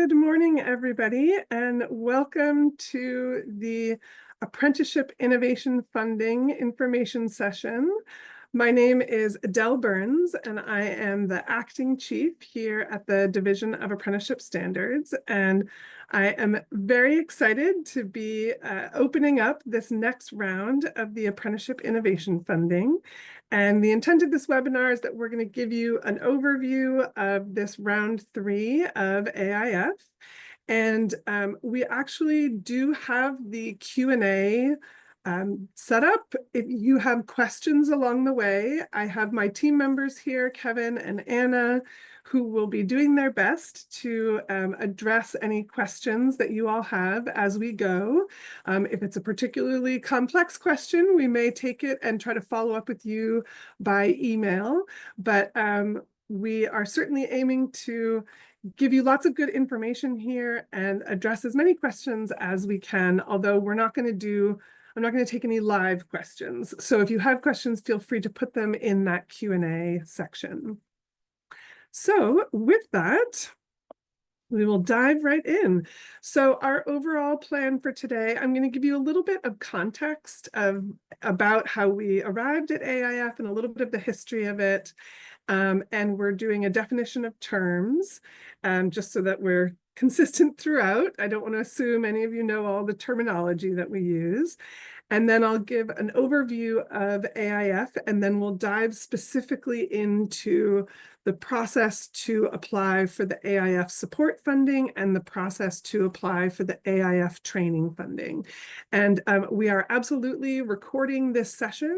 Good morning, everybody, and welcome to the Apprenticeship Innovation Funding information session. My name is Adele Burns, and I am the acting chief here at the Division of Apprenticeship Standards. And I am very excited to be opening up this next round of the Apprenticeship Innovation Funding. And the intent of this webinar is that we're going to give you an overview of this round 3 of AIF. And we actually do have the Q&A set up. If you have questions along the way, I have my team members here, Kevin and Anna, who will be doing their best to address any questions that you all have as we go. If it's a particularly complex question, we may take it and try to follow up with you by email, but we are certainly aiming to give you lots of good information here and address as many questions as we can, although I'm not going to take any live questions. So if you have questions, feel free to put them in that Q&A section. So with that, we will dive right in. So our overall plan for today, I'm going to give you a little bit of context about how we arrived at AIF and a little bit of the history of it. And we're doing a definition of terms, just so that we're consistent throughout. I don't want to assume any of you know all the terminology that we use. And then I'll give an overview of AIF, and then we'll dive specifically into the process to apply for the AIF support funding and the process to apply for the AIF training funding. And we are absolutely recording this session,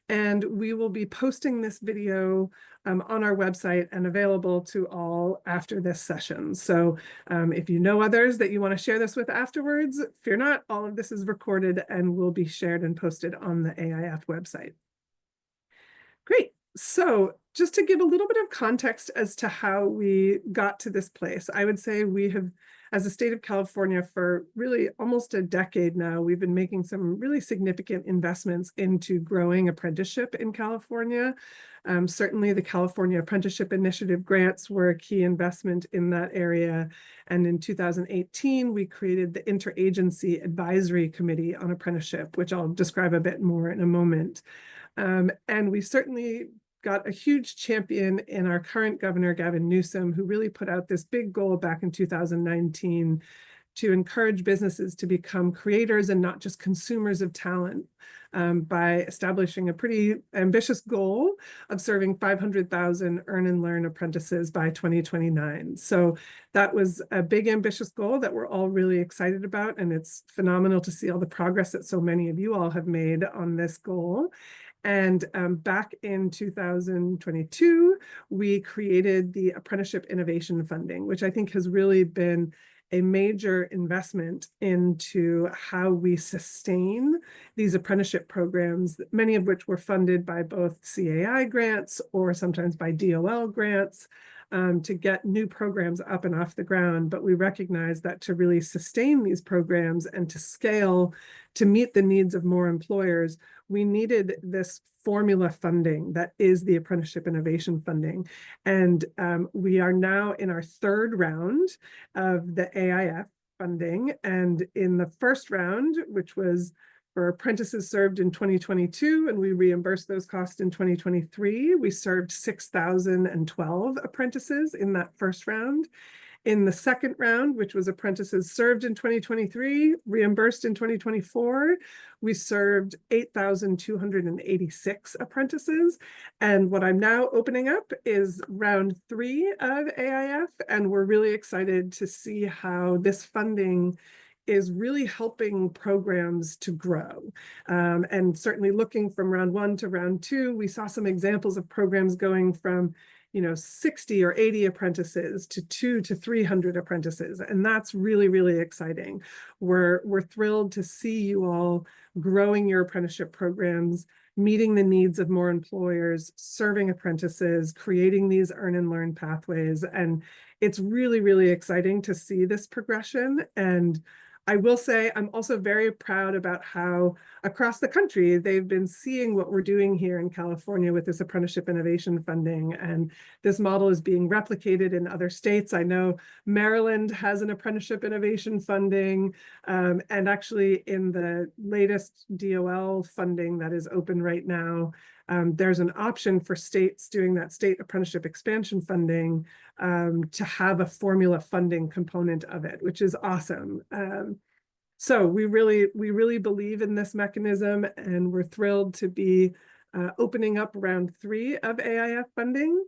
and we will be posting this video on our website and available to all after this session. So if you know others that you want to share this with afterwards, fear not, all of this is recorded and will be shared and posted on the AIF website. Great. So just to give a little bit of context as to how we got to this place, I would say we have, as a state of California, for really almost a decade now, we've been making some really significant investments into growing apprenticeship in California. Certainly the California Apprenticeship Initiative grants were a key investment in that area. And in 2018, we created the Interagency Advisory Committee on Apprenticeship, which I'll describe a bit more in a moment. And we certainly got a huge champion in our current governor, Gavin Newsom, who really put out this big goal back in 2019 to encourage businesses to become creators and not just consumers of talent, by establishing a pretty ambitious goal of serving 500,000 earn and learn apprentices by 2029. So that was a big ambitious goal that we're all really excited about, and it's phenomenal to see all the progress that so many of you all have made on this goal. And back in 2022, we created the Apprenticeship Innovation Funding, which I think has really been a major investment into how we sustain these apprenticeship programs, many of which were funded by both CAI grants or sometimes by DOL grants, to get new programs up and off the ground. But we recognize that to really sustain these programs and to scale to meet the needs of more employers, we needed this formula funding that is the Apprenticeship Innovation Funding. And we are now in our 3rd round of the AIF funding. And in the first round, which was for apprentices served in 2022, and we reimbursed those costs in 2023, we served 6,012 apprentices in that first round. In the second round, which was apprentices served in 2023, reimbursed in 2024, we served 8,286 apprentices. And what I'm now opening up is round 3 of AIF, and we're really excited to see how this funding is really helping programs to grow. And certainly looking from round 1 to round 2, we saw some examples of programs going from 60 or 80 apprentices to 200 to 300 apprentices. And that's really, really exciting. We're thrilled to see you all growing your apprenticeship programs, meeting the needs of more employers, serving apprentices, creating these earn and learn pathways. And it's really, really exciting to see this progression. And I will say I'm also very proud about how across the country they've been seeing what we're doing here in California with this Apprenticeship Innovation Funding, and this model is being replicated in other states. I know Maryland has an Apprenticeship Innovation Funding, and actually in the latest DOL funding that is open right now, there's an option for states doing that state apprenticeship expansion funding to have a formula funding component of it, which is awesome. So we really believe in this mechanism, and we're thrilled to be opening up round 3 of AIF funding.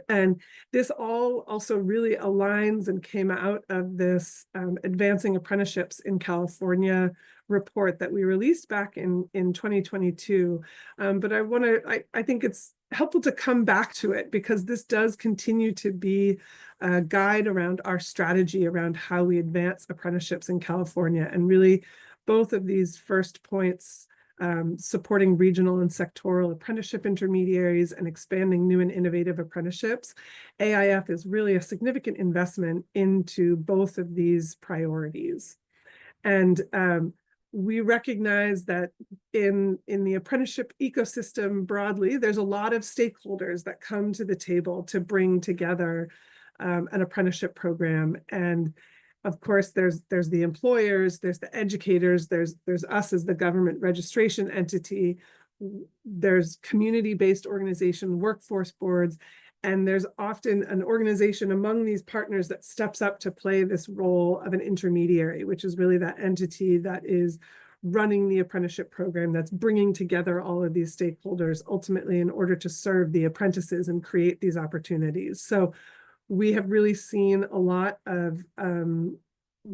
And this all also really aligns and came out of this Advancing Apprenticeships in California report that we released back in 2022. But I think it's helpful to come back to it, because this does continue to be a guide around our strategy around how we advance apprenticeships in California. And really, both of these first points, supporting regional and sectoral apprenticeship intermediaries and expanding new and innovative apprenticeships, AIF is really a significant investment into both of these priorities. And we recognize that in the apprenticeship ecosystem broadly, there's a lot of stakeholders that come to the table to bring together an apprenticeship program. And of course, there's the employers, there's the educators, there's us as the government registration entity, there's community-based organization, workforce boards, and there's often an organization among these partners that steps up to play this role of an intermediary, which is really that entity that is running the apprenticeship program, that's bringing together all of these stakeholders ultimately in order to serve the apprentices and create these opportunities. So we have really seen a lot of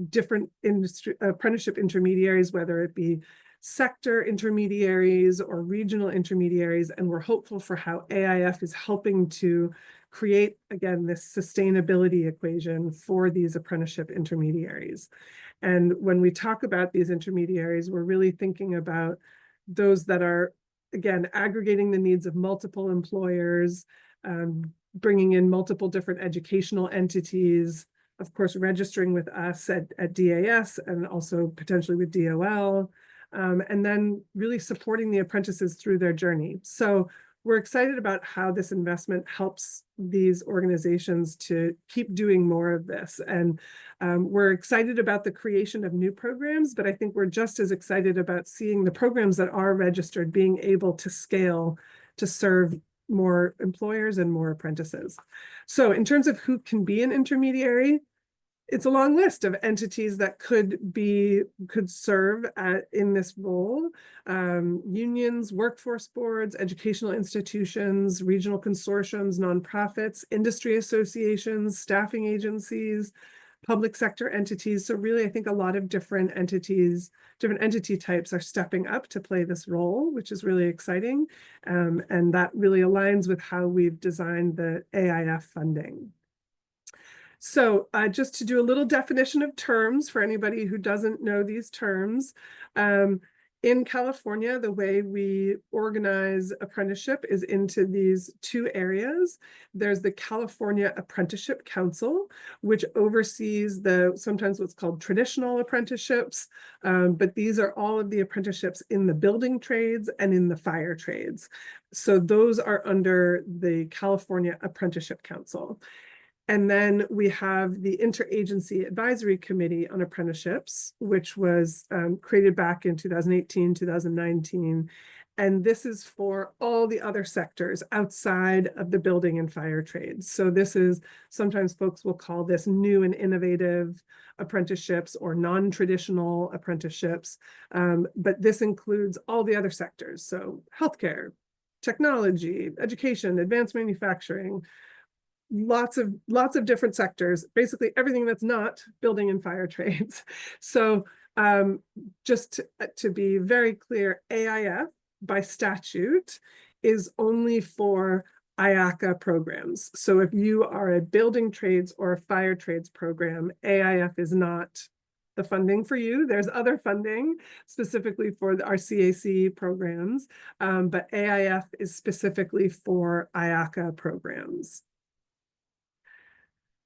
different industry apprenticeship intermediaries, whether it be sector intermediaries or regional intermediaries, and we're hopeful for how AIF is helping to create, again, this sustainability equation for these apprenticeship intermediaries. And when we talk about these intermediaries, we're really thinking about those that are, again, aggregating the needs of multiple employers, bringing in multiple different educational entities, of course, registering with us at DAS and also potentially with DOL, and then really supporting the apprentices through their journey. So we're excited about how this investment helps these organizations to keep doing more of this. And we're excited about the creation of new programs, but I think we're just as excited about seeing the programs that are registered being able to scale to serve more employers and more apprentices. So in terms of who can be an intermediary, it's a long list of entities that could serve in this role. Unions, workforce boards, educational institutions, regional consortiums, nonprofits, industry associations, staffing agencies, public sector entities. So really, I think a lot of different entities, different entity types are stepping up to play this role, which is really exciting. And that really aligns with how we've designed the AIF funding. So just to do a little definition of terms for anybody who doesn't know these terms, in California, the way we organize apprenticeship is into these 2 areas. There's the California Apprenticeship Council, which oversees sometimes what's called traditional apprenticeships, but these are all of the apprenticeships in the building trades and in the fire trades. So those are under the California Apprenticeship Council. And then we have the Interagency Advisory Committee on Apprenticeships, which was created back in 2018, 2019. And this is for all the other sectors outside of the building and fire trades. So this is, sometimes folks will call this new and innovative apprenticeships or non-traditional apprenticeships. But this includes all the other sectors. So healthcare, technology, education, advanced manufacturing, lots of different sectors, basically everything that's not building and fire trades. So just to be very clear, AIF by statute is only for IACA programs. So if you are a building trades or a fire trades program, AIF is not the funding for you. There's other funding specifically for our CAC programs, but AIF is specifically for IACA programs.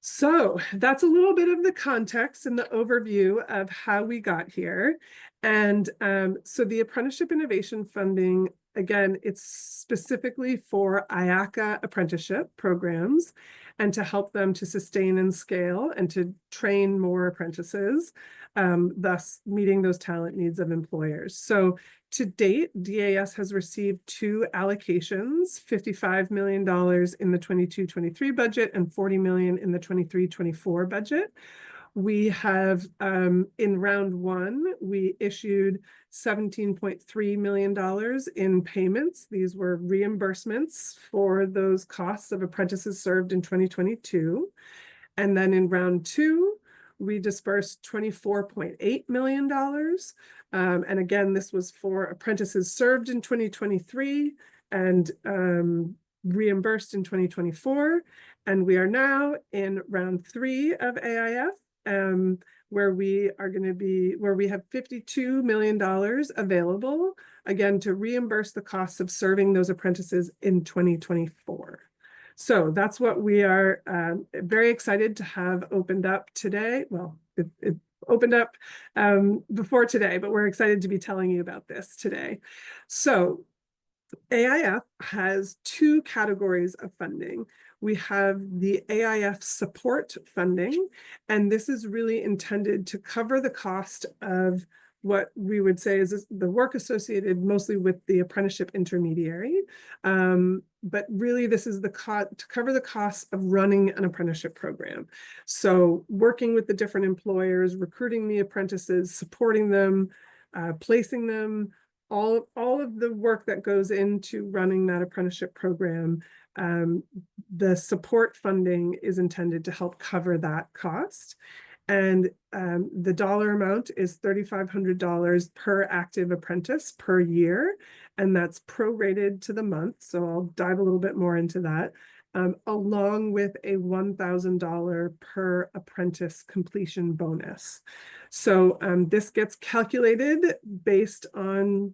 So that's a little bit of the context and the overview of how we got here. And so the Apprenticeship Innovation Funding, again, it's specifically for IACA apprenticeship programs and to help them to sustain and scale and to train more apprentices, thus meeting those talent needs of employers. So to date, DAS has received 2 allocations, $55 million in the 22-23 budget and $40 million in the 23-24 budget. We have, in round 1, we issued $17.3 million in payments. These were reimbursements for those costs of apprentices served in 2022. And then in round 2, we dispersed $24.8 million. And again, this was for apprentices served in 2023 and reimbursed in 2024. And we are now in round 3 of AIF, where we have $52 million available, again, to reimburse the costs of serving those apprentices in 2024. So that's what we are very excited to have opened up today. Well, it opened up before today, but we're excited to be telling you about this today. So AIF has 2 categories of funding. We have the AIF support funding, and this is really intended to cover the cost of what we would say is the work associated mostly with the apprenticeship intermediary. But really this is to cover the costs of running an apprenticeship program. So working with the different employers, recruiting the apprentices, supporting them, placing them, all of the work that goes into running that apprenticeship program. The support funding is intended to help cover that cost. And the dollar amount is $3,500 per active apprentice per year, and that's prorated to the month. So I'll dive a little bit more into that, along with a $1,000 per apprentice completion bonus. So this gets calculated based on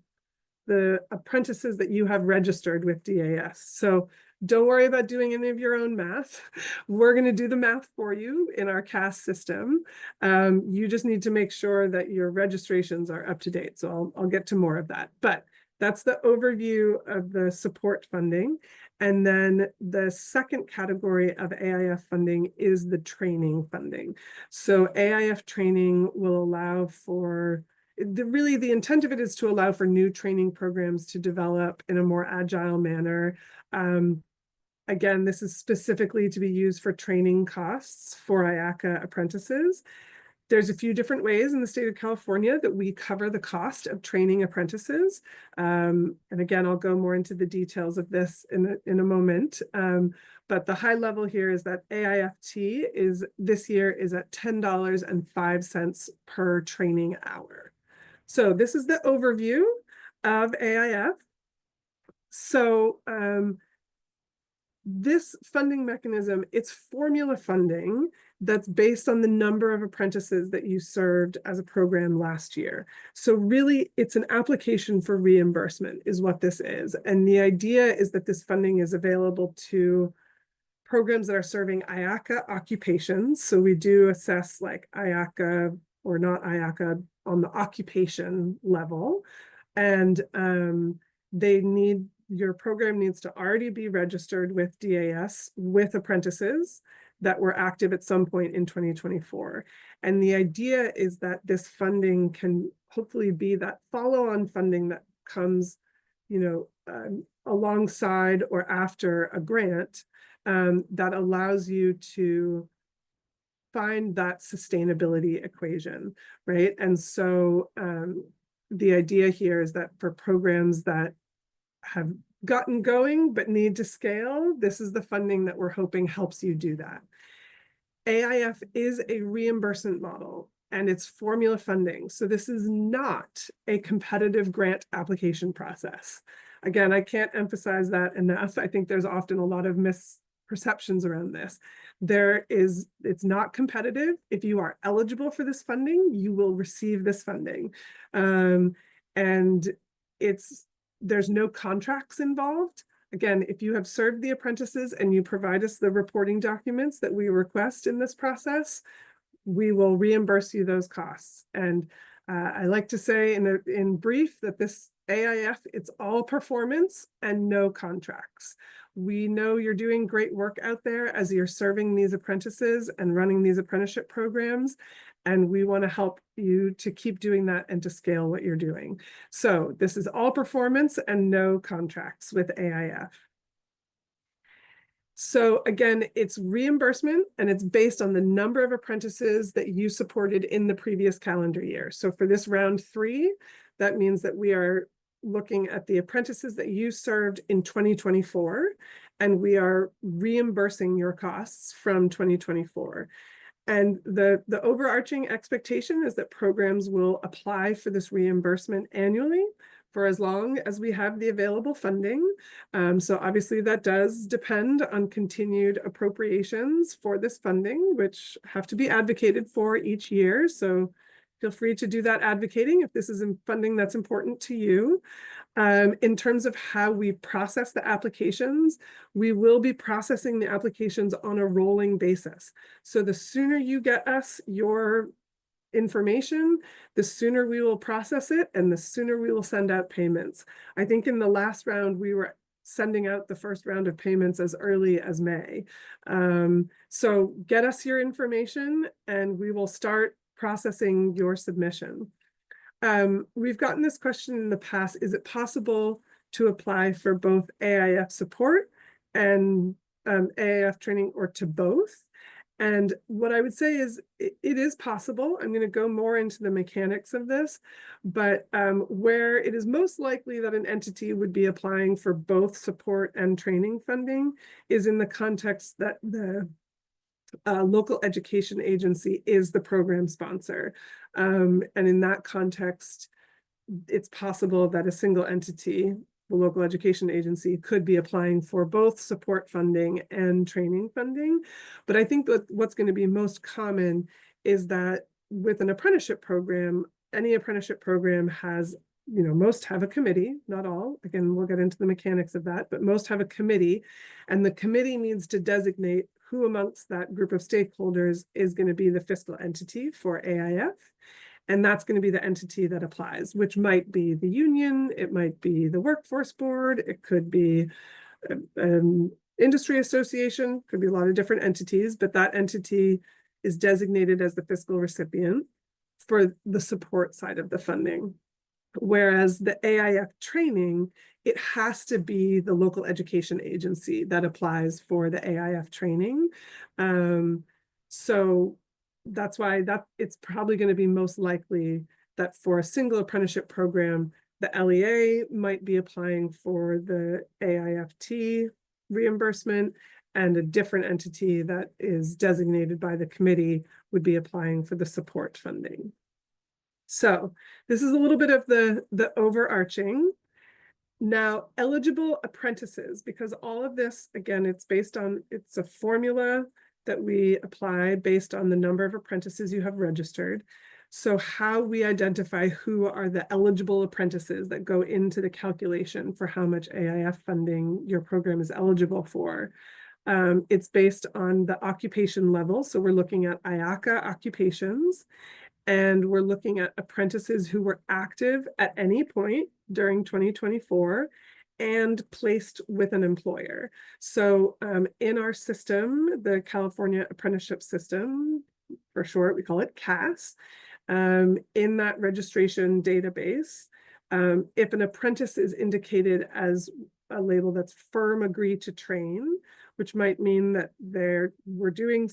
the apprentices that you have registered with DAS. So don't worry about doing any of your own math. We're going to do the math for you in our CAS system. You just need to make sure that your registrations are up to date. So I'll get to more of that. But that's the overview of the support funding. And then the second category of AIF funding is the training funding. So AIF training will allow for the intent of it is to allow for new training programs to develop in a more agile manner. Again, this is specifically to be used for training costs for IACA apprentices. There's a few different ways in the state of California that we cover the cost of training apprentices. And again, I'll go more into the details of this in a moment. But the high level here is that AIFT this year is at $10.05 per training hour. So this is the overview of AIF. So this funding mechanism, it's formula funding that's based on the number of apprentices that you served as a program last year. So really, it's an application for reimbursement is what this is. And the idea is that this funding is available to programs that are serving IACA occupations. So we do assess like IACA or not IACA on the occupation level. And your program needs to already be registered with DAS with apprentices that were active at some point in 2024. And the idea is that this funding can hopefully be that follow-on funding that comes, alongside or after a grant that allows you to find that sustainability equation, right? And so the idea here is that for programs that have gotten going but need to scale, this is the funding that we're hoping helps you do that. AIF is a reimbursement model and it's formula funding. So this is not a competitive grant application process. Again, I can't emphasize that enough. I think there's often a lot of misperceptions around this. It's not competitive. If you are eligible for this funding, you will receive this funding. And there's no contracts involved. again, if you have served the apprentices and you provide us the reporting documents that we request in this process, we will reimburse you those costs. And I like to say in brief that this AIF, it's all performance and no contracts. We know you're doing great work out there as you're serving these apprentices and running these apprenticeship programs. And we want to help you to keep doing that and to scale what you're doing. So this is all performance and no contracts with AIF. So again, it's reimbursement and it's based on the number of apprentices that you supported in the previous calendar year. So for this round 3, that means that we are looking at the apprentices that you served in 2024, and we are reimbursing your costs from 2024. And the overarching expectation is that programs will apply for this reimbursement annually for as long as we have the available funding. So obviously that does depend on continued appropriations for this funding, which have to be advocated for each year. So feel free to do that advocating if this is funding that's important to you. In terms of how we process the applications, we will be processing the applications on a rolling basis. So the sooner you get us your information, the sooner we will process it and the sooner we will send out payments. I think in the last round, we were sending out the first round of payments as early as May. So get us your information and we will start processing your submission. We've gotten this question in the past, is it possible to apply for both AIF support and AIF training or to both? And what I would say is it is possible. I'm going to go more into the mechanics of this, but where it is most likely that an entity would be applying for both support and training funding is in the context that the local education agency is the program sponsor. And in that context, it's possible that a single entity, the local education agency, could be applying for both support funding and training funding. But I think that what's going to be most common is that with an apprenticeship program, any apprenticeship program has, most have a committee, not all. Again, we'll get into the mechanics of that, but most have a committee, and the committee needs to designate who amongst that group of stakeholders is going to be the fiscal entity for AIF. And that's going to be the entity that applies, which might be the union, it might be the workforce board, it could be an industry association, could be a lot of different entities, but that entity is designated as the fiscal recipient for the support side of the funding. Whereas the AIF training, it has to be the local education agency that applies for the AIF training. So that's why it's probably going to be most likely that for a single apprenticeship program, the LEA might be applying for the AIFT reimbursement, and a different entity that is designated by the committee would be applying for the support funding. So this is a little bit of the overarching. Now, eligible apprentices, because all of this, again, it's a formula that we apply based on the number of apprentices you have registered. So how we identify who are the eligible apprentices that go into the calculation for how much AIF funding your program is eligible for. It's based on the occupation level. So we're looking at IACA occupations, and we're looking at apprentices who were active at any point during 2024 and placed with an employer. So in our system, the California Apprenticeship System, for short, we call it CAS, in that registration database, if an apprentice is indicated as a label that's firm agree to train, which might mean that we're doing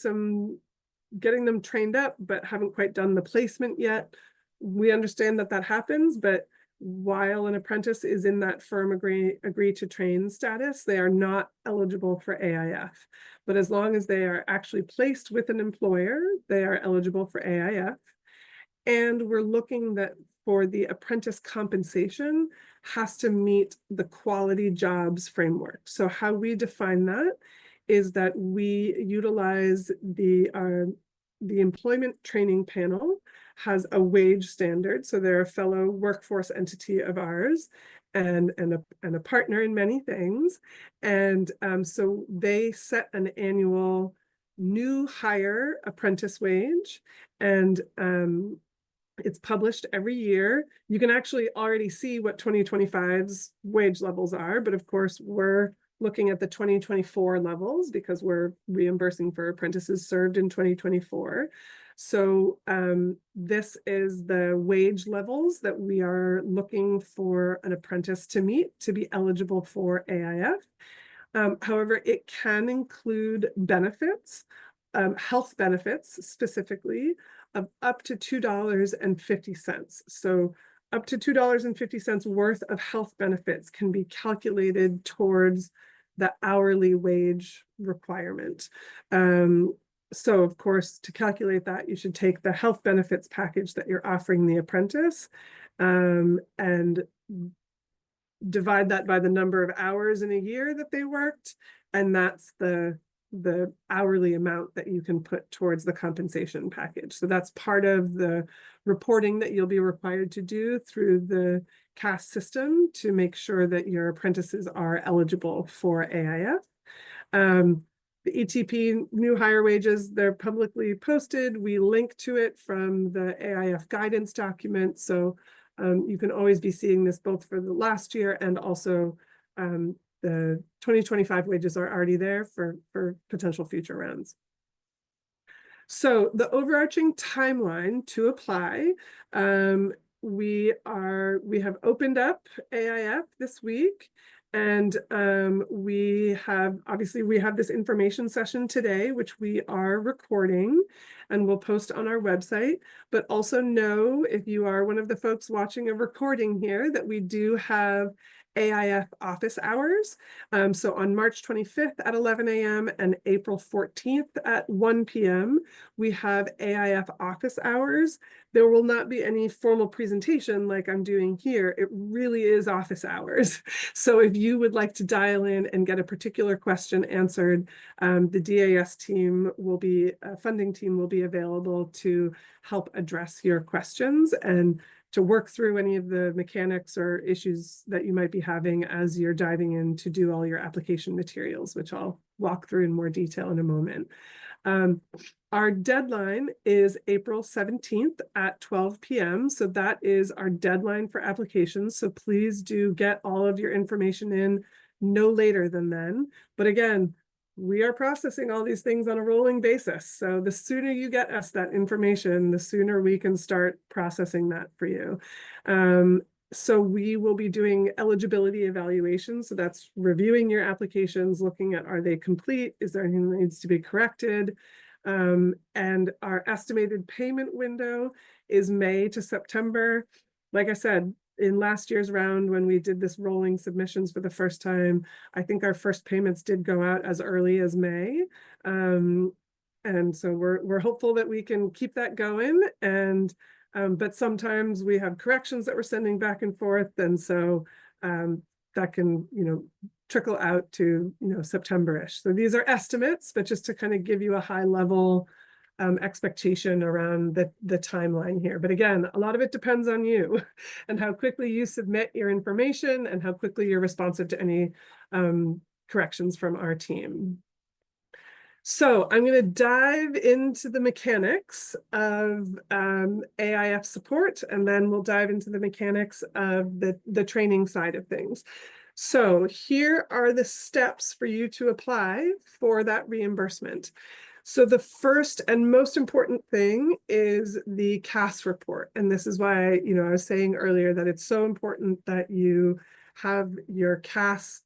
getting them trained up, but haven't quite done the placement yet. We understand that happens, but while an apprentice is in that firm agree to train status, they are not eligible for AIF. But as long as they are actually placed with an employer, they are eligible for AIF. And we're looking that for the apprentice compensation has to meet the quality jobs framework. So how we define that is that we utilize the employment training panel has a wage standard. So they're a fellow workforce entity of ours, and a partner in many things. And so they set an annual new hire apprentice wage, and it's published every year. You can actually already see what 2025's wage levels are, but of course we're looking at the 2024 levels because we're reimbursing for apprentices served in 2024. So this is the wage levels that we are looking for an apprentice to meet to be eligible for AIF. However, it can include benefits, health benefits specifically, of up to $2.50. So up to $2.50 worth of health benefits can be calculated towards the hourly wage requirement. So of course, to calculate that, you should take the health benefits package that you're offering the apprentice, and divide that by the number of hours in a year that they worked, and that's the hourly amount that you can put towards the compensation package. So that's part of the reporting that you'll be required to do through the CAS system to make sure that your apprentices are eligible for AIF. The ETP new hire wages, they're publicly posted. We link to it from the AIF guidance document. So you can always be seeing this both for the last year and also the 2025 wages are already there for potential future rounds. So the overarching timeline to apply, we have opened up AIF this week, and we have this information session today, which we are recording and we'll post on our website. But also know, if you are one of the folks watching a recording here, that we do have AIF office hours. So on March 25th at 11 a.m. and April 14th at 1 p.m., we have AIF office hours. There will not be any formal presentation like I'm doing here. It really is office hours. So if you would like to dial in and get a particular question answered, the DAS team funding team will be available to help address your questions and to work through any of the mechanics or issues that you might be having as you're diving in to do all your application materials, which I'll walk through in more detail in a moment. Our deadline is April 17th at 12 p.m. So that is our deadline for applications. So please do get all of your information in no later than then. But again, we are processing all these things on a rolling basis. So the sooner you get us that information, the sooner we can start processing that for you. So we will be doing eligibility evaluations. So that's reviewing your applications, looking at, are they complete? Is there anything that needs to be corrected? And our estimated payment window is May to September. Like I said, in last year's round, when we did this rolling submissions for the first time, I think our first payments did go out as early as May. And so we're hopeful that we can keep that going. And but sometimes we have corrections that we're sending back and forth. And so that can, trickle out to, September-ish. So these are estimates, but just to kind of give you a high level expectation around the timeline here. But again, a lot of it depends on you and how quickly you submit your information and how quickly you're responsive to any corrections from our team. So I'm going to dive into the mechanics of AIF support, and then we'll dive into the mechanics of the training side of things. So here are the steps for you to apply for that reimbursement. So the first and most important thing is the CAS report. And this is why, I was saying earlier that it's so important that you have your CAS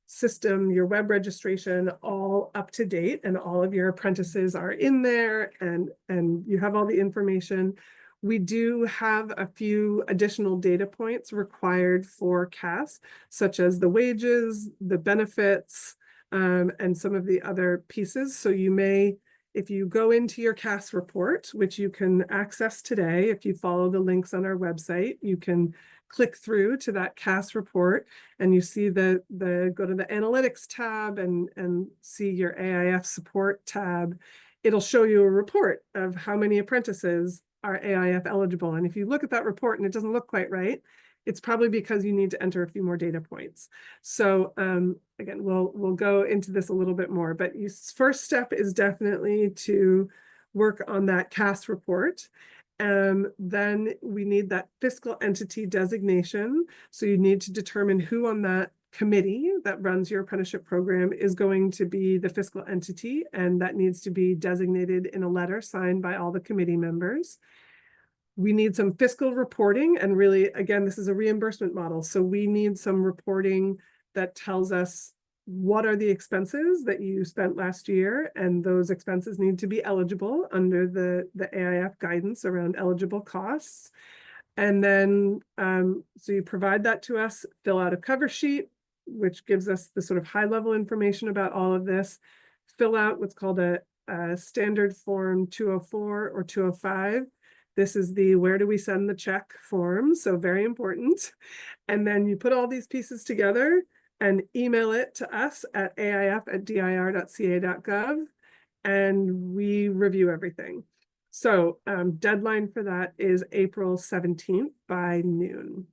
system, your web registration all up to date, and all of your apprentices are in there, and you have all the information. We do have a few additional data points required for CAS, such as the wages, the benefits, and some of the other pieces. So you may, if you go into your CAS report, which you can access today, if you follow the links on our website, you can click through to that CAS report, and you see go to the analytics tab and see your AIF support tab. It'll show you a report of how many apprentices are AIF eligible. And if you look at that report and it doesn't look quite right, it's probably because you need to enter a few more data points. So again, we'll go into this a little bit more, but your first step is definitely to work on that CAS report. Then we need that fiscal entity designation. So you need to determine who on that committee that runs your apprenticeship program is going to be the fiscal entity, and that needs to be designated in a letter signed by all the committee members. We need some fiscal reporting, and really, again, this is a reimbursement model. So we need some reporting that tells us what are the expenses that you spent last year, and those expenses need to be eligible under the AIF guidance around eligible costs. And then, so you provide that to us, fill out a cover sheet, which gives us the sort of high level information about all of this, fill out what's called a standard form 204 or 205. This is the where do we send the check form, so very important. And then you put all these pieces together and email it to us at aif@dir.ca.gov, and we review everything. So deadline for that is April 17th by noon.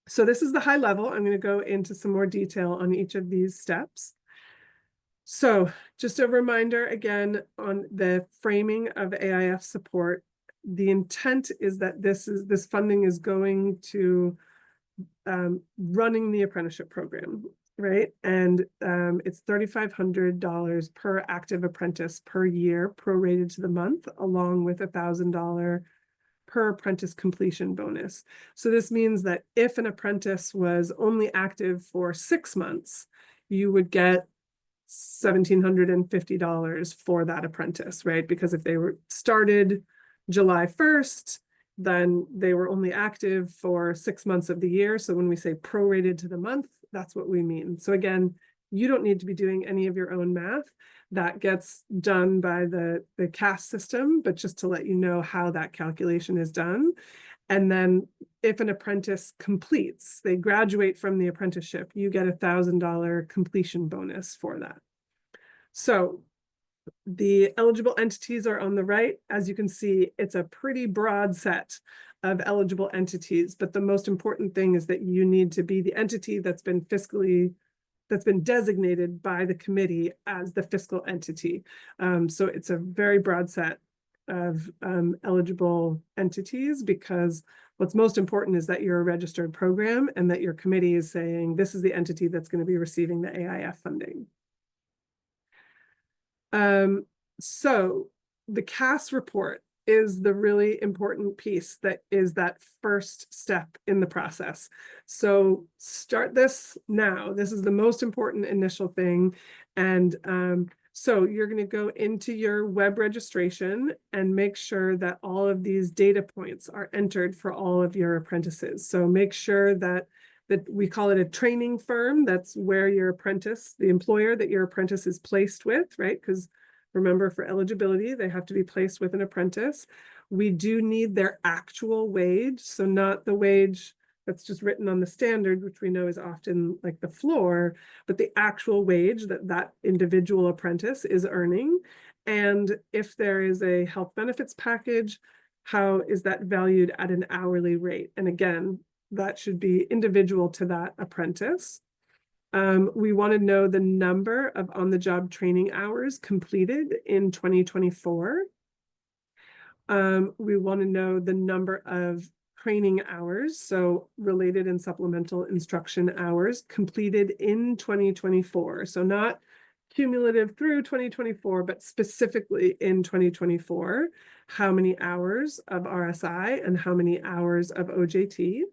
So this is the high level. I'm going to go into some more detail on each of these steps. So just a reminder again on the framing of AIF support. The intent is that this funding is going to running the apprenticeship program, right? And it's $3,500 per active apprentice per year, prorated to the month, along with $1,000 per apprentice completion bonus. So this means that if an apprentice was only active for 6 months, you would get $1,750 for that apprentice, right? Because if they were started July 1st, then they were only active for 6 months of the year. So when we say prorated to the month, that's what we mean. So again, you don't need to be doing any of your own math. That gets done by the CAS system, but just to let you know how that calculation is done. And then if an apprentice completes, they graduate from the apprenticeship, you get $1,000 completion bonus for that. So the eligible entities are on the right. As you can see, it's a pretty broad set of eligible entities, but the most important thing is that you need to be the entity that's been designated by the committee as the fiscal entity. So it's a very broad set of eligible entities, because what's most important is that you're a registered program and that your committee is saying, this is the entity that's going to be receiving the AIF funding. So the CAS report is the really important piece that is that first step in the process. So start this now. This is the most important initial thing. And so you're going to go into your web registration and make sure that all of these data points are entered for all of your apprentices. So make sure that we call it a training firm. That's where your apprentice, the employer that your apprentice is placed with, right? Because remember, for eligibility, they have to be placed with an apprentice. We do need their actual wage, so not the wage that's just written on the standard, which we know is often like the floor, but the actual wage that that individual apprentice is earning. And if there is a health benefits package, how is that valued at an hourly rate? And again, that should be individual to that apprentice. We want to know the number of on-the-job training hours completed in 2024. We want to know the number of training hours, so related and supplemental instruction hours completed in 2024. So not cumulative through 2024, but specifically in 2024, how many hours of RSI and how many hours of OJT.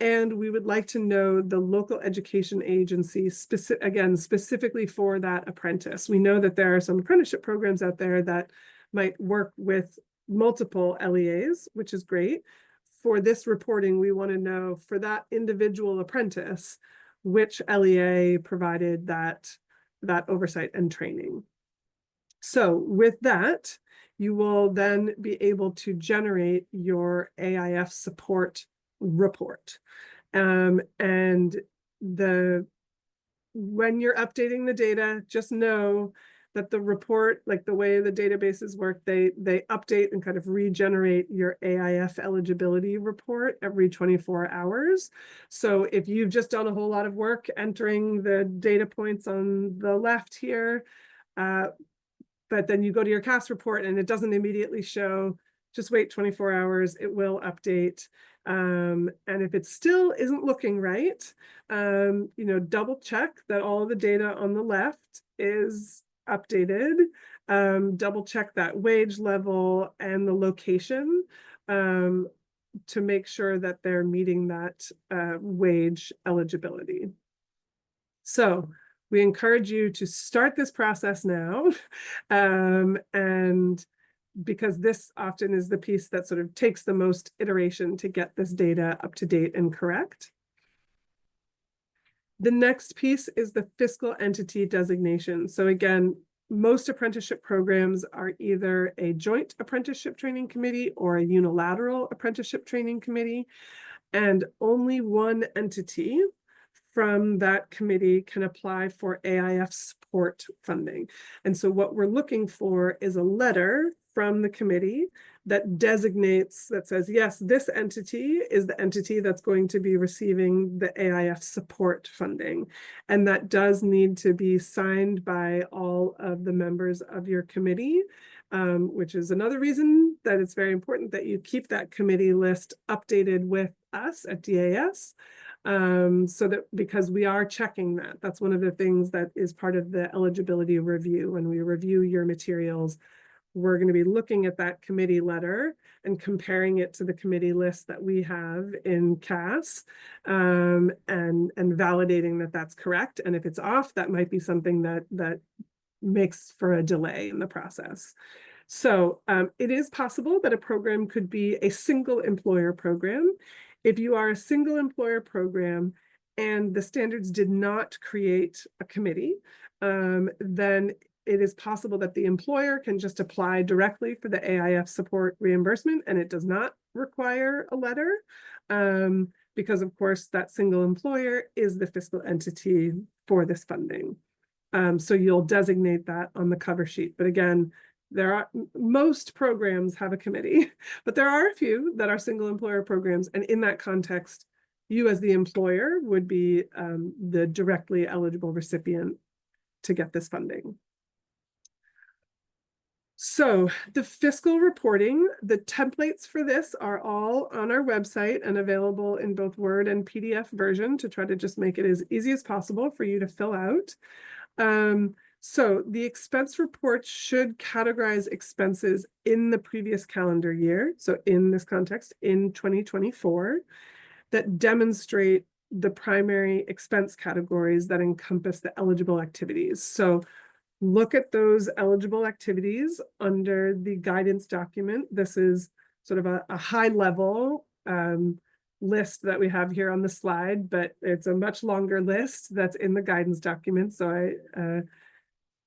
And we would like to know the local education agency, specifically for that apprentice. We know that there are some apprenticeship programs out there that might work with multiple LEAs, which is great. For this reporting, we want to know for that individual apprentice, which LEA provided that oversight and training. So with that, you will then be able to generate your AIF support report. And when you're updating the data, just know that the report, like the way the databases work, they update and kind of regenerate your AIF eligibility report every 24 hours. So if you've just done a whole lot of work entering the data points on the left here, but then you go to your CAS report and it doesn't immediately show, just wait 24 hours, it will update. And if it still isn't looking right, double check that all the data on the left is updated. Double check that wage level and the location to make sure that they're meeting that wage eligibility. So we encourage you to start this process now. And because this often is the piece that sort of takes the most iteration to get this data up to date and correct. The next piece is the fiscal entity designation. So again, most apprenticeship programs are either a joint apprenticeship training committee or a unilateral apprenticeship training committee, and only one entity from that committee can apply for AIF support funding. And so what we're looking for is a letter from the committee that designates, that says, yes, this entity is the entity that's going to be receiving the AIF support funding. And that does need to be signed by all of the members of your committee, which is another reason that it's very important that you keep that committee list updated with us at DAS. So that, because we are checking that. That's one of the things that is part of the eligibility review. When we review your materials, we're going to be looking at that committee letter and comparing it to the committee list that we have in CAS, and validating that that's correct. And if it's off, that might be something that makes for a delay in the process. So it is possible that a program could be a single employer program. If you are a single employer program and the standards did not create a committee, then it is possible that the employer can just apply directly for the AIF support reimbursement, and it does not require a letter, because of course that single employer is the fiscal entity for this funding. So you'll designate that on the cover sheet. But again, most programs have a committee, but there are a few that are single employer programs. And in that context, you as the employer would be the directly eligible recipient to get this funding. So the fiscal reporting, the templates for this are all on our website and available in both Word and PDF version to try to just make it as easy as possible for you to fill out. So the expense report should categorize expenses in the previous calendar year. So in this context, in 2024, that demonstrate the primary expense categories that encompass the eligible activities. So look at those eligible activities under the guidance document. This is sort of a high level list that we have here on the slide, but it's a much longer list that's in the guidance document. So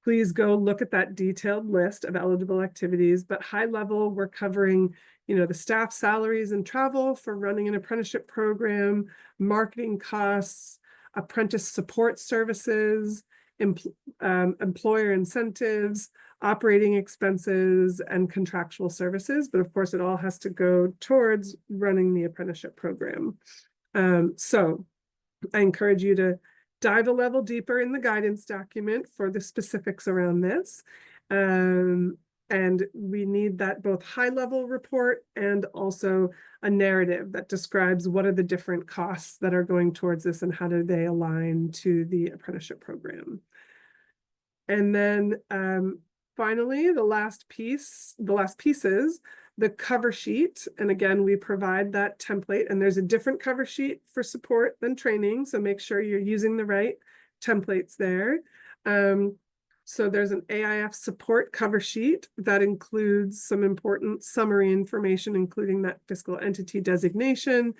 please go look at that detailed list of eligible activities. But high level, we're covering, the staff salaries and travel for running an apprenticeship program, marketing costs, apprentice support services, employer incentives, operating expenses, and contractual services. But of course, it all has to go towards running the apprenticeship program. So I encourage you to dive a level deeper in the guidance document for the specifics around this. And we need that both high-level report and also a narrative that describes what are the different costs that are going towards this and how do they align to the apprenticeship program. And then finally, the last pieces, the cover sheet. And again, we provide that template, and there's a different cover sheet for support than training. So make sure you're using the right templates there. So there's an AIF support cover sheet that includes some important summary information, including that fiscal entity designation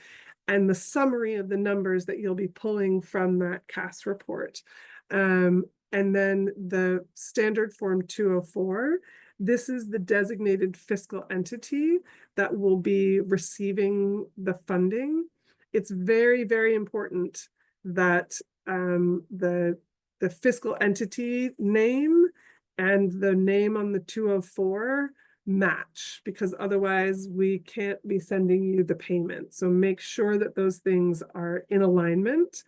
and the summary of the numbers that you'll be pulling from that CAS report. And then the standard form 204, this is the designated fiscal entity that will be receiving the funding. It's very, very important that the fiscal entity name and the name on the 204 match, because otherwise we can't be sending you the payment. So make sure that those things are in alignment,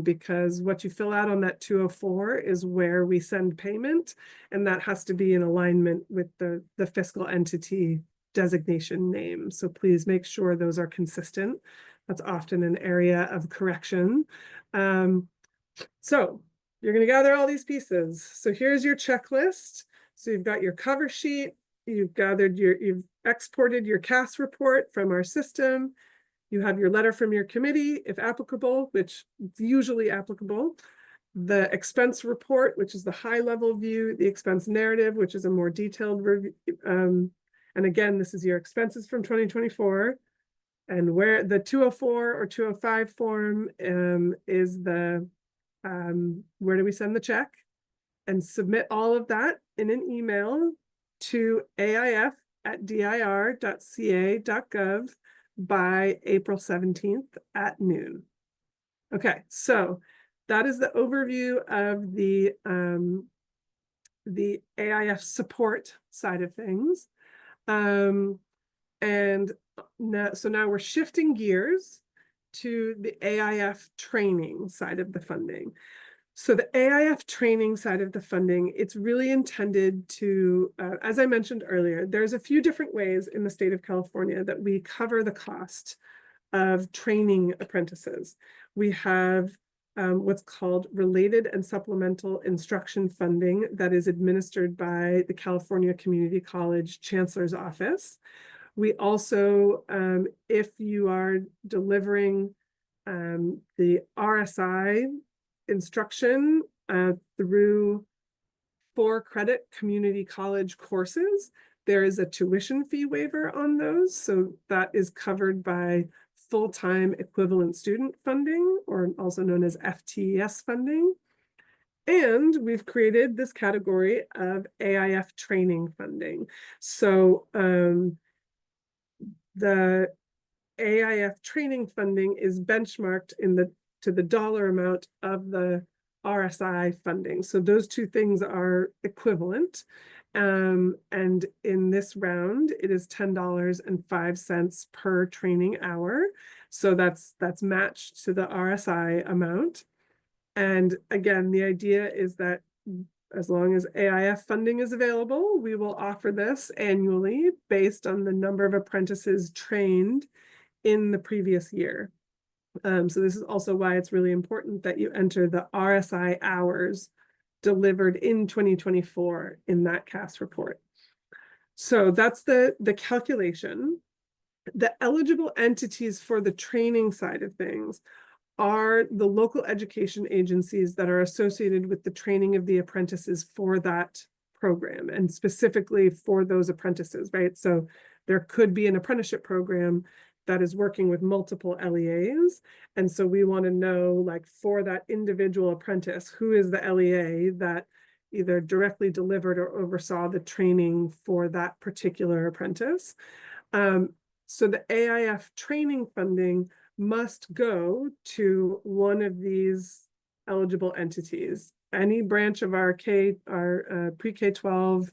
because what you fill out on that 204 is where we send payment, and that has to be in alignment with the fiscal entity designation name. So please make sure those are consistent. That's often an area of correction. So you're going to gather all these pieces. So here's your checklist. So you've got your cover sheet, you've exported your CAS report from our system. You have your letter from your committee, if applicable, which is usually applicable. The expense report, which is the high-level view, the expense narrative, which is a more detailed review. And again, this is your expenses from 2024. And where the 204 or 205 form is the, where do we send the check? And submit all of that in an email to aif@dir.ca.gov by April 17th at noon. Okay, so that is the overview of the AIF support side of things. And now we're shifting gears to the AIF training side of the funding. So the AIF training side of the funding, it's really intended to, as I mentioned earlier, there's a few different ways in the state of California that we cover the cost of training apprentices. We have what's called related and supplemental instruction funding that is administered by the California Community College Chancellor's Office. We also, if you are delivering the RSI instruction through 4-credit community college courses, there is a tuition fee waiver on those. So that is covered by full-time equivalent student funding, or also known as FTES funding. And we've created this category of AIF training funding. So the AIF training funding is benchmarked to the dollar amount of the RSI funding. So those two things are equivalent. And in this round, it is $10.05 per training hour. So that's matched to the RSI amount. And again, the idea is that as long as AIF funding is available, we will offer this annually based on the number of apprentices trained in the previous year. So this is also why it's really important that you enter the RSI hours delivered in 2024 in that CAS report. So that's the calculation. The eligible entities for the training side of things are the local education agencies that are associated with the training of the apprentices for that program, and specifically for those apprentices, right? So there could be an apprenticeship program that is working with multiple LEAs. And so we want to know, like, for that individual apprentice, who is the LEA that either directly delivered or oversaw the training for that particular apprentice. So the AIF training funding must go to one of these eligible entities. Any branch of our pre-K-12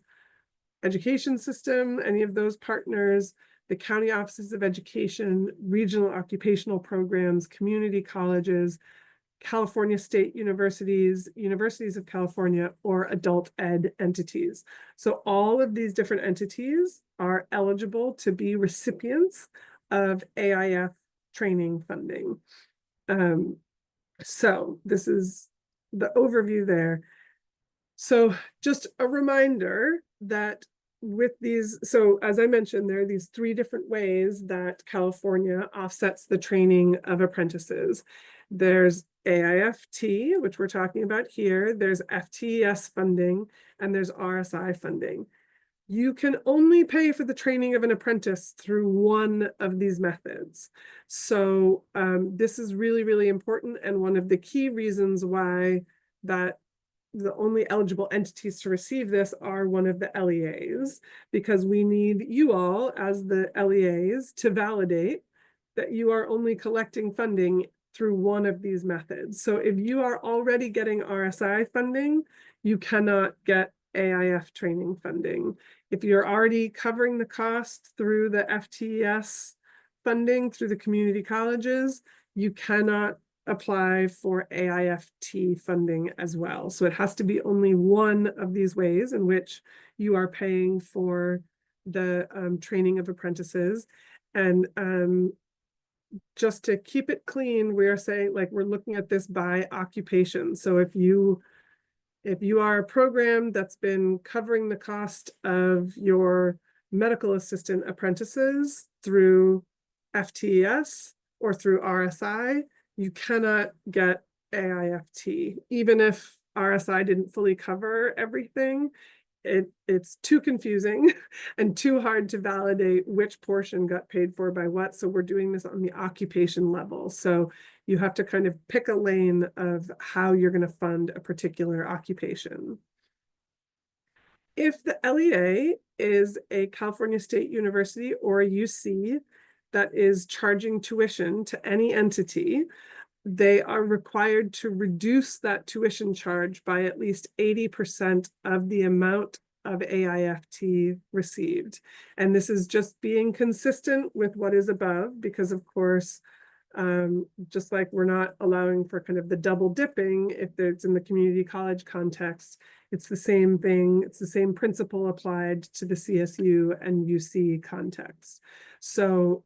education system, any of those partners, the county offices of education, regional occupational programs, community colleges, California state universities, universities of California, or adult ed entities. So all of these different entities are eligible to be recipients of AIF training funding. So this is the overview there. So just a reminder that with these, so as I mentioned, there are these 3 different ways that California offsets the training of apprentices. There's AIFT, which we're talking about here, there's FTES funding, and there's RSI funding. You can only pay for the training of an apprentice through one of these methods. So this is really, really important, and one of the key reasons why that the only eligible entities to receive this are one of the LEAs, because we need you all as the LEAs to validate that you are only collecting funding through one of these methods. So if you are already getting RSI funding, you cannot get AIF training funding. If you're already covering the cost through the FTES funding through the community colleges, you cannot apply for AIFT funding as well. So it has to be only one of these ways in which you are paying for the training of apprentices. And just to keep it clean, we're saying, like, we're looking at this by occupation. So if you are a program that's been covering the cost of your medical assistant apprentices through FTES or through RSI, you cannot get AIFT. Even if RSI didn't fully cover everything, it's too confusing and too hard to validate which portion got paid for by what. So we're doing this on the occupation level. So you have to kind of pick a lane of how you're going to fund a particular occupation. If the LEA is a California State University or a UC that is charging tuition to any entity, they are required to reduce that tuition charge by at least 80% of the amount of AIFT received. And this is just being consistent with what is above, because of course, just like we're not allowing for kind of the double dipping if it's in the community college context, it's the same thing. It's the same principle applied to the CSU and UC context. So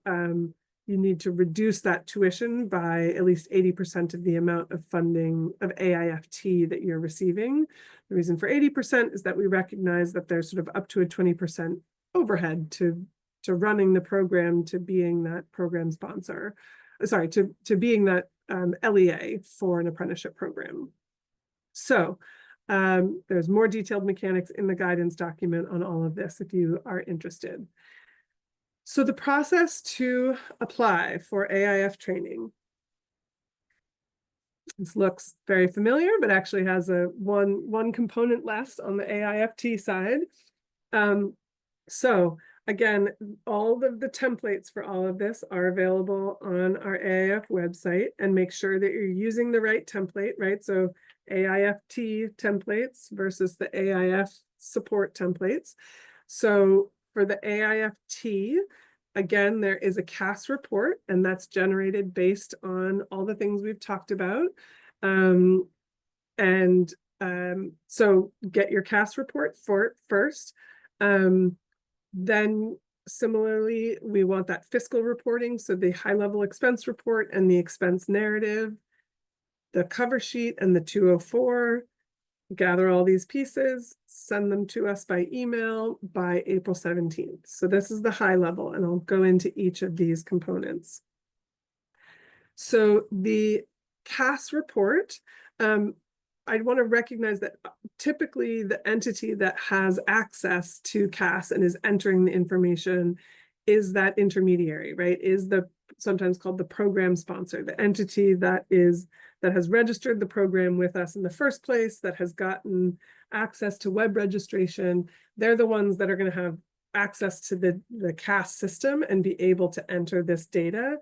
you need to reduce that tuition by at least 80% of the amount of funding of AIFT that you're receiving. The reason for 80% is that we recognize that there's sort of up to a 20% overhead to running the program, to being that program sponsor. Sorry, to being that LEA for an apprenticeship program. So there's more detailed mechanics in the guidance document on all of this if you are interested. So the process to apply for AIF training. This looks very familiar, but actually has a one component less on the AIFT side. So again, all of the templates for all of this are available on our AIF website, and make sure that you're using the right template, right? So AIFT templates versus the AIF support templates. So for the AIFT, again, there is a CAS report, and that's generated based on all the things we've talked about. So get your CAS report for first. Then similarly, we want that fiscal reporting, so the high-level expense report and the expense narrative, the cover sheet and the 204. Gather all these pieces, send them to us by email by April 17th. So this is the high level, and I'll go into each of these components. So the CAS report, I'd want to recognize that typically the entity that has access to CAS and is entering the information is that intermediary, right? Is the sometimes called the program sponsor, the entity that has registered the program with us in the first place, that has gotten access to web registration. They're the ones that are going to have access to the CAS system and be able to enter this data.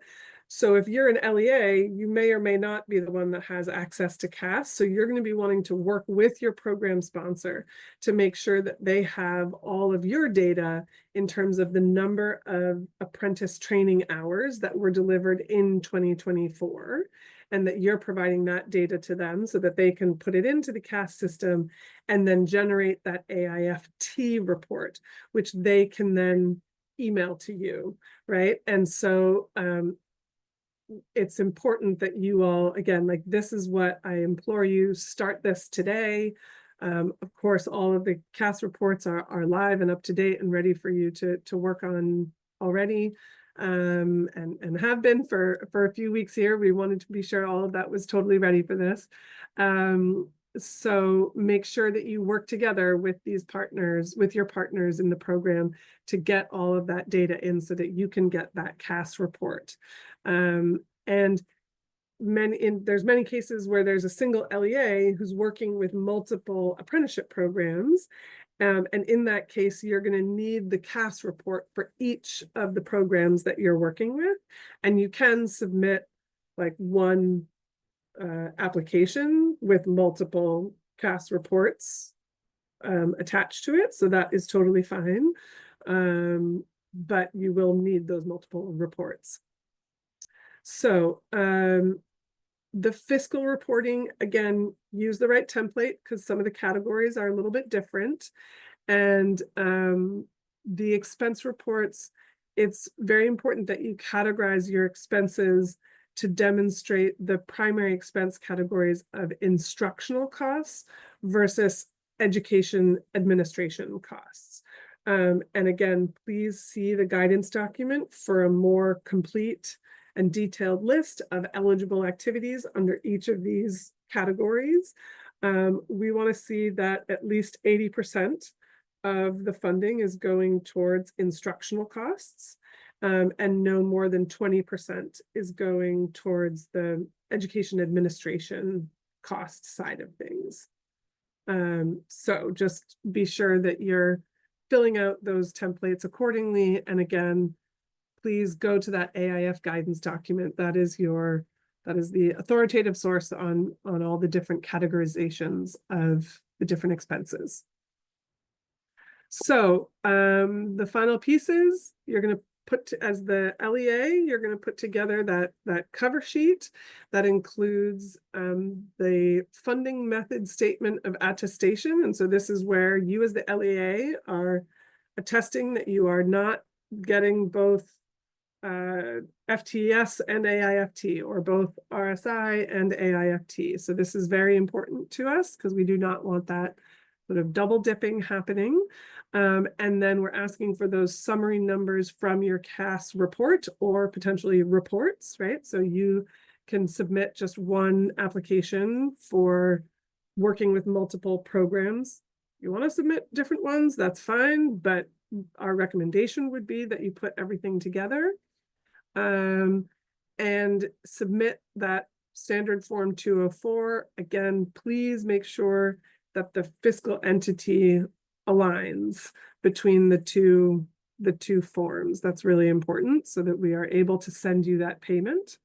So if you're an LEA, you may or may not be the one that has access to CAS. So you're going to be wanting to work with your program sponsor to make sure that they have all of your data in terms of the number of apprentice training hours that were delivered in 2024, and that you're providing that data to them so that they can put it into the CAS system and then generate that AIFT report, which they can then email to you, right? And so it's important that you all, again, like, this is what I implore you, start this today. Of course, all of the CAS reports are live and up to date and ready for you to work on already, and have been for a few weeks here. We wanted to be sure all of that was totally ready for this. So make sure that you work together with these partners, with your partners in the program, to get all of that data in so that you can get that CAS report. And there's many cases where there's a single LEA who's working with multiple apprenticeship programs. And in that case, you're going to need the CAS report for each of the programs that you're working with. And you can submit like one application with multiple CAS reports attached to it, so that is totally fine. But you will need those multiple reports. So the fiscal reporting, again, use the right template because some of the categories are a little bit different. And the expense reports, it's very important that you categorize your expenses to demonstrate the primary expense categories of instructional costs versus education administration costs. And again, please see the guidance document for a more complete and detailed list of eligible activities under each of these categories. We want to see that at least 80% of the funding is going towards instructional costs, and no more than 20% is going towards the education administration cost side of things. So just be sure that you're filling out those templates accordingly. And again, please go to that AIF guidance document. That is the authoritative source on all the different categorizations of the different expenses. So the final pieces, you're going to put as the LEA, you're going to put together that cover sheet that includes the funding method statement of attestation. And so this is where you as the LEA are attesting that you are not getting both FTES and AIFT, or both RSI and AIFT. So this is very important to us because we do not want that sort of double dipping happening. And then we're asking for those summary numbers from your CAS report or potentially reports, right? So you can submit just one application for working with multiple programs. You want to submit different ones, that's fine, but our recommendation would be that you put everything together and submit that standard form 204. Again, please make sure that the fiscal entity aligns between the two forms. That's really important so that we are able to send you that payment.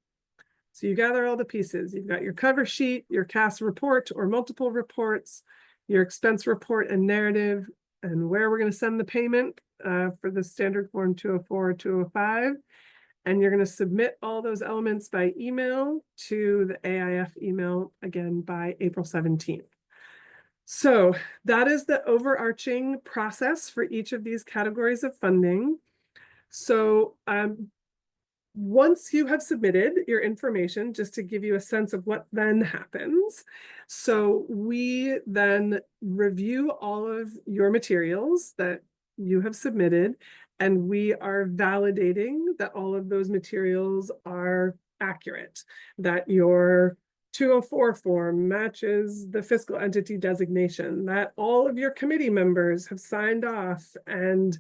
So you gather all the pieces. You've got your cover sheet, your CAS report or multiple reports, your expense report and narrative, and where we're going to send the payment for the standard form 204 or 205. And you're going to submit all those elements by email to the AIF email, again, by April 17th. So that is the overarching process for each of these categories of funding. So once you have submitted your information, just to give you a sense of what then happens. So we then review all of your materials that you have submitted, and we are validating that all of those materials are accurate, that your 204 form matches the fiscal entity designation, that all of your committee members have signed off and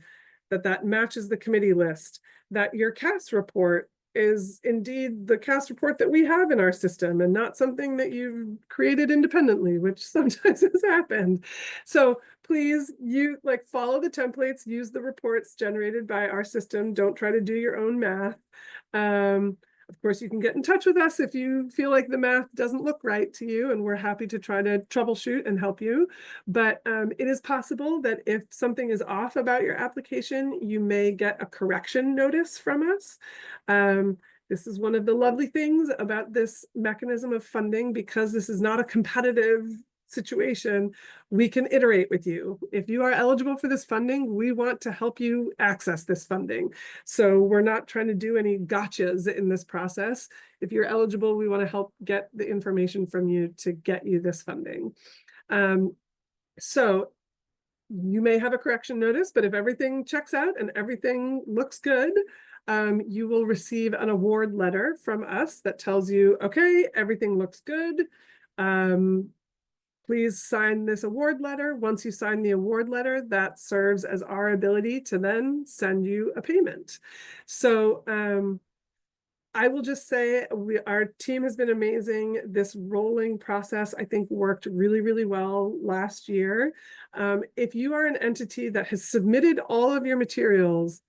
that matches the committee list, that your CAS report is indeed the CAS report that we have in our system and not something that you've created independently, which sometimes has happened. So please, follow the templates, use the reports generated by our system. Don't try to do your own math. Of course, you can get in touch with us if you feel like the math doesn't look right to you, and we're happy to try to troubleshoot and help you. But it is possible that if something is off about your application, you may get a correction notice from us. This is one of the lovely things about this mechanism of funding, because this is not a competitive situation. We can iterate with you. If you are eligible for this funding, we want to help you access this funding. So we're not trying to do any gotchas in this process. If you're eligible, we want to help get the information from you to get you this funding. So you may have a correction notice, but if everything checks out and everything looks good, you will receive an award letter from us that tells you, okay, everything looks good. Please sign this award letter. Once you sign the award letter, that serves as our ability to then send you a payment. So I will just say our team has been amazing. This rolling process, I think, worked really, really well last year. If you are an entity that has submitted all of your materials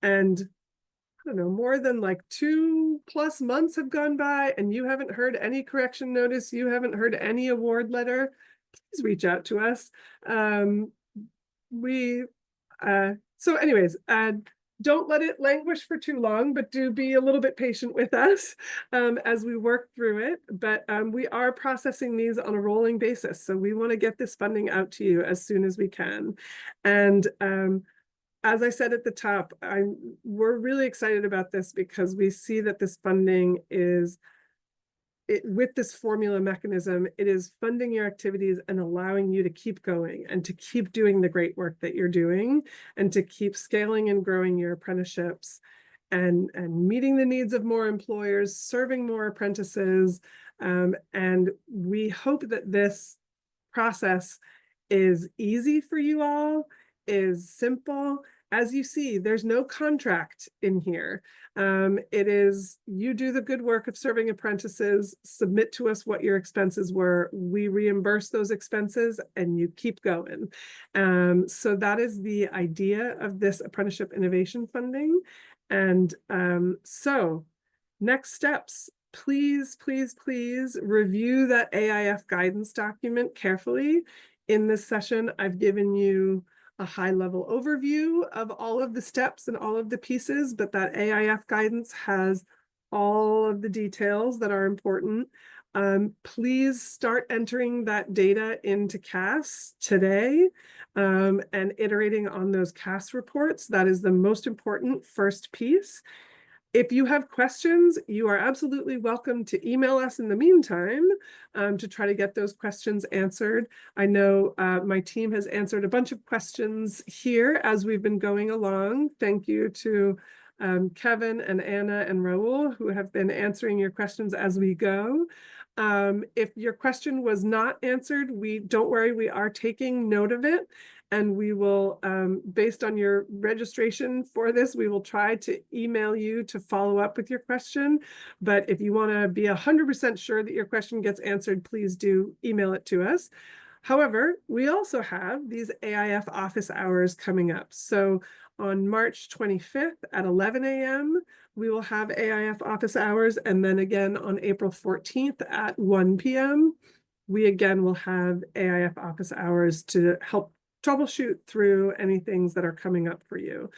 and I don't know, more than like 2+ months have gone by and you haven't heard any correction notice, you haven't heard any award letter, please reach out to us. So anyways, don't let it languish for too long, but do be a little bit patient with us as we work through it. But we are processing these on a rolling basis. So we want to get this funding out to you as soon as we can. And as I said at the top, we're really excited about this because we see that this funding is, with this formula mechanism, it is funding your activities and allowing you to keep going and to keep doing the great work that you're doing and to keep scaling and growing your apprenticeships and meeting the needs of more employers, serving more apprentices. And we hope that this process is easy for you all, is simple. As you see, there's no contract in here. It is, you do the good work of serving apprentices, submit to us what your expenses were, we reimburse those expenses, and you keep going. So that is the idea of this Apprenticeship Innovation Funding. And so next steps, please, please, please review that AIF guidance document carefully. In this session, I've given you a high-level overview of all of the steps and all of the pieces, but that AIF guidance has all of the details that are important. Please start entering that data into CAS today and iterating on those CAS reports. That is the most important first piece. If you have questions, you are absolutely welcome to email us in the meantime to try to get those questions answered. I know my team has answered a bunch of questions here as we've been going along. Thank you to Kevin and Anna and Raul, who have been answering your questions as we go. If your question was not answered, don't worry, we are taking note of it. And we will, based on your registration for this, we will try to email you to follow up with your question. But if you want to be 100% sure that your question gets answered, please do email it to us. However, we also have these AIF office hours coming up. So on March 25th at 11 a.m., we will have AIF office hours. And then again on April 14th at 1 p.m., we again will have AIF office hours to help troubleshoot through any things that are coming up for you.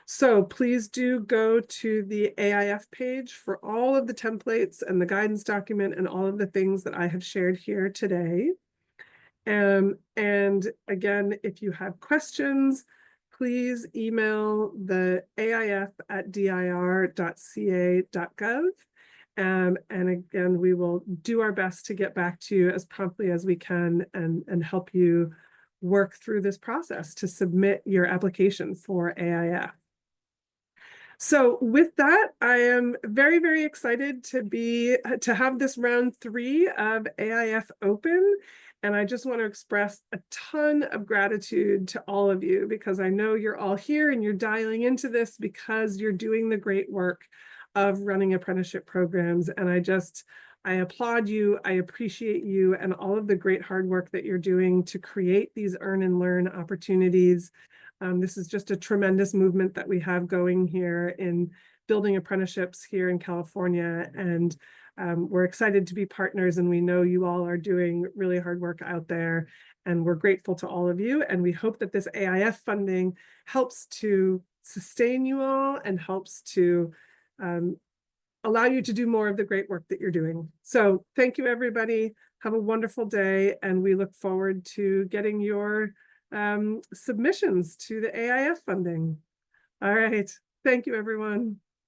So please do go to the AIF page for all of the templates and the guidance document and all of the things that I have shared here today. And again, if you have questions, please email the aif@dir.ca.gov. And again, we will do our best to get back to you as promptly as we can and help you work through this process to submit your application for AIF. So with that, I am very, very excited to have this round 3 of AIF open. And I just want to express a ton of gratitude to all of you because I know you're all here and you're dialing into this because you're doing the great work of running apprenticeship programs. And I applaud you, I appreciate you, and all of the great hard work that you're doing to create these earn and learn opportunities. This is just a tremendous movement that we have going here in building apprenticeships here in California. And we're excited to be partners, and we know you all are doing really hard work out there. And we're grateful to all of you. And we hope that this AIF funding helps to sustain you all and helps to allow you to do more of the great work that you're doing. So thank you, everybody. Have a wonderful day. And we look forward to getting your submissions to the AIF funding. All right. Thank you, everyone.